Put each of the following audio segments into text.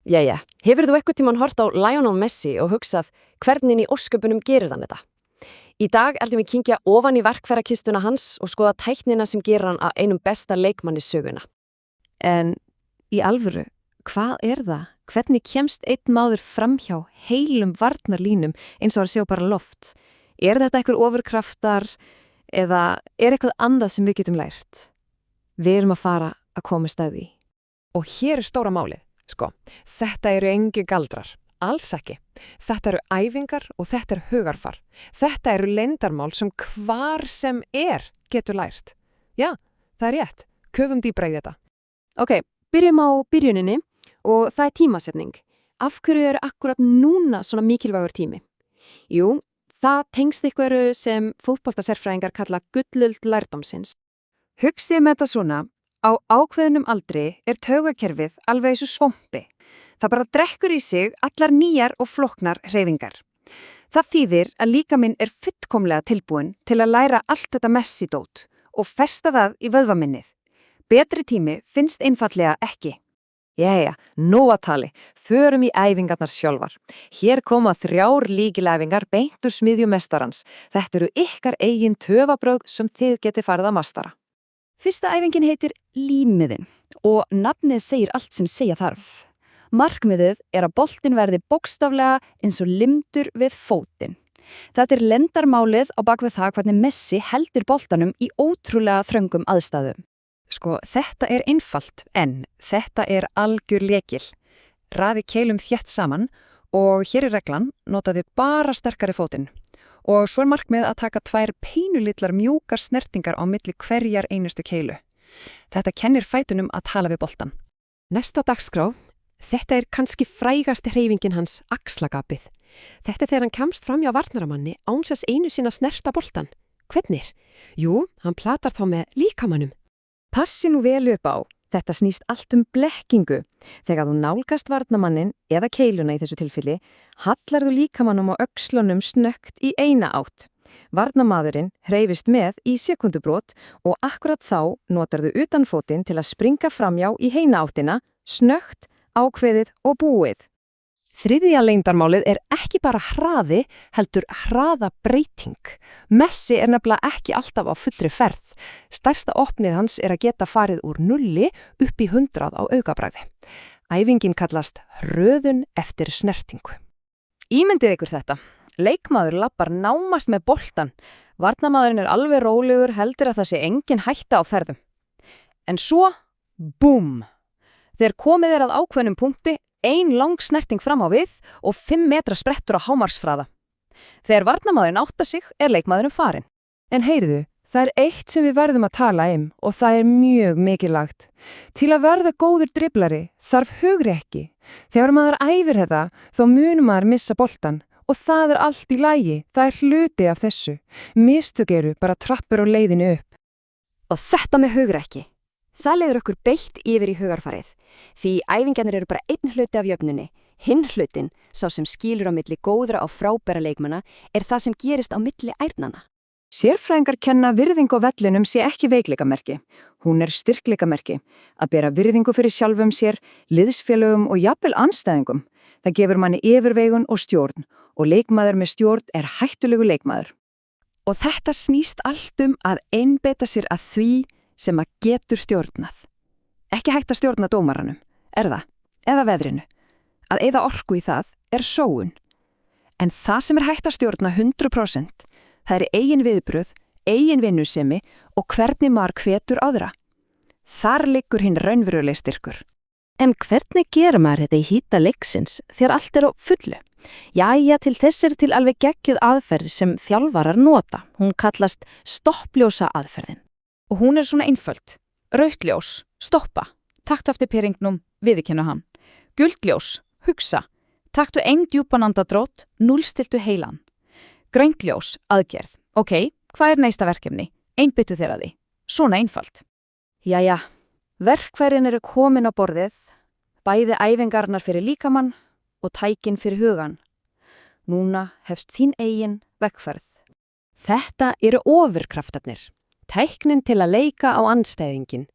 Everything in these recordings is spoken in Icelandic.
Jæja, hefur þú eitthvað tímann hort á Lionel Messi og hugsað hvernig í ósköpunum gerir hann þetta? Í dag ætlum við kíkja ofan í verkfærakistuna hans og skoða tæknina sem gerir hann að einum besta leikmanni söguna. En í alvöru, hvað er það? Hvernig kemst einn maður framhjá heilum varnarlínum eins og að sjá bara loft? Er þetta einhver ofurkraftar eða er eitthvað annað sem við getum lært? Við erum að fara að komast að því. Og hér er stóra málið, sko. Þetta eru engi galdrar. Alls ekki. Þetta eru æfingar og þetta er hugarfar. Þetta eru leyndarmál sem hvar sem getur lært. Já, það er rétt. Köfum dýbra í þetta. Ok, byrjum á byrjuninni og það er tímasetning. Af hverju er akkurat núna svona mikilvægur tími? Jú, það tengst einhverju sem fótboltasérfræðingar kalla gullöld lærdómsins. Hugsið með þetta svona, á ákveðnum aldri er taugakerfið alveg eins og svompi. Það bara drekkur í sig allar nýjar og flóknar hreyfingar. Það þýðir að líkaminn er fullkomlega tilbúin til að læra allt þetta messidót og festa það í vöðvaminnið. Betri tími finnst einfallega ekki. Jæja, nú að tali. Förum í æfingarnar sjálfar. Hér koma 3 lykilæfingar beint úr smiðju mestarans. Þetta eru ykkar eigin töfabrögð sem þið geti farið að mastara. Fyrsta æfingin heitir límiðin og nafnið segir allt sem segja þarf. Markmiðið er að boltinn verði bókstaflega eins og limdur við fótinn. Þetta er leyndarmálið á bakvið það hvernig Messi heldur boltanum í ótrúlega þröngum aðstæðum. Sko, þetta er einfalt en þetta er algjör lekil. Raði keilum þétt saman og hér er reglan, notaðu bara sterkari fótinn. Og svo er markmið að taka 2 pínulitlar mjúkar snertingar á milli hverjar einustu keilu. Þetta kennir fætunum að tala við boltan. Næst á dagskrá, þetta er kannski frægasti hreyfingin hans, axlagapið. Þetta er þegar hann kemst fram hjá varnaramanni án þess einu sinni að snerta boltan. Hvernig? Jú, hann platar þá með líkamannum. Passi nú vel upp á. Þetta snýst allt blekkingu. Þegar þú nálgast varnarmannin eða keiluna í þessu tilfelli, hallar þú líkamannum á öxlunum snöggt í eina átt. Varnarmaðurinn hreyfist með í sekúndubrot og akkurat þá notar þú utanfótinn til að springa framjá í heina áttina, snöggt, ákveðið og búið. Þriðja leyndarmálið er ekki bara hraði, heldur hraðabreyting. Messi er nefnilega ekki alltaf á fullri ferð. Stærsta opnið hans er að geta farið úr 0 upp í 100 á augabragði. Æfingin kallast hröðun eftir snertingu. Ímyndið ykkur þetta. Leikmaður lappar námast með boltan. Varnarmaðurinn er alveg rólegur, heldur að það sé engin hætta á ferðum. En svo, búm! Þegar komið er að ákveðnum punkti, 1 lang snerting fram á við og 5 metra sprettur á hámarksfraða. Þegar varnarmaðurinn áttar sig er leikmaðurinn farinn. En heyrðu, það er eitt sem við verðum að tala og það er mjög mikilvægt. Til að verða góður driblari þarf hugrekki. Þegar maður æfir þetta, þá munum maður missa boltan og það er allt í lagi, það er hluti af þessu. Mistök eru bara trappur á leiðinu upp. Og þetta með hugrekki. Það leiður okkur beitt yfir í hugarfarið, því æfingarnir eru bara einn hluti af jöfnunni. Hinn hlutin, sá sem skilur á milli góðra og frábæra leikmanna, er það sem gerist á milli ærnanna. Sérfræðingar kenna virðingu á vellinum sé ekki veikleikamerki. Hún er styrkleikamerki. Að bera virðingu fyrir sjálfum sér, liðsfélögum og jafnvel andstæðingum. Það gefur manni yfirvegun og stjórn og leikmaður með stjórn er hættulegu leikmaður. Og þetta snýst allt að einbeita sér að því sem að getur stjórnað. Ekki hægt að stjórna dómaranum, það? Eða veðrinu. Að eyða orku í það er sóun. En það sem er hægt að stjórna 100%, það er eigin viðbrögð, eigin vinnusemi og hvernig maður hvetur aðra. Þar liggur hinn raunveruleg styrkur. En hvernig gera maður þetta í hýta leiksins þegar allt er á fullu? Jæja, til þess er til alveg geggjuð aðferð sem þjálfarar nota. Hún kallast stoppljósa aðferðin. Og hún er svona einföld. Rautt ljós, stoppa. Taktu eftir peringnum, viðurkenna hann. Gult ljós, hugsa. Taktu 1 djúpan andardrátt, núllstiltu heilan. Grönt ljós, aðgerð. Ok, hvað er næsta verkefni? Einbyttu þér að því. Svona einfalt. Jæja, verkfærin eru komin á borðið. Bæði æfingarnar fyrir líkamann og tækin fyrir hugan. Núna hefst þín eigin vegferð. Þetta eru ofurkraftarnir. Tæknin til að leika á andstæðingin,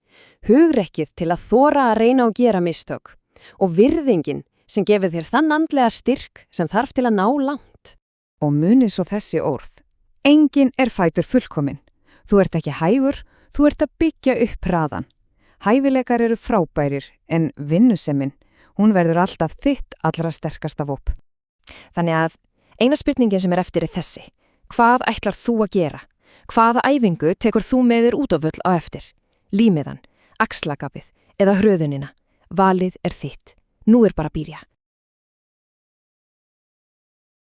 hugrekkið til að þora að reyna og gera mistök og virðingin sem gefur þér þann andlega styrk sem þarf til að ná langt. Og munið svo þessi orð. Engin er fætur fullkomin. Þú ert ekki hægur, þú ert að byggja upp hraðan. Hæfileikar eru frábærir en vinnusemin, hún verður alltaf þitt allra sterkasta vopn. Þannig að eina spurningin sem er eftir þessi. Hvað ætlar þú að gera? Hvaða æfingu tekur þú með þér út á völl á eftir? Límiðan, axlagapið eða hröðunina? Valið er þitt. Nú er bara að byrja.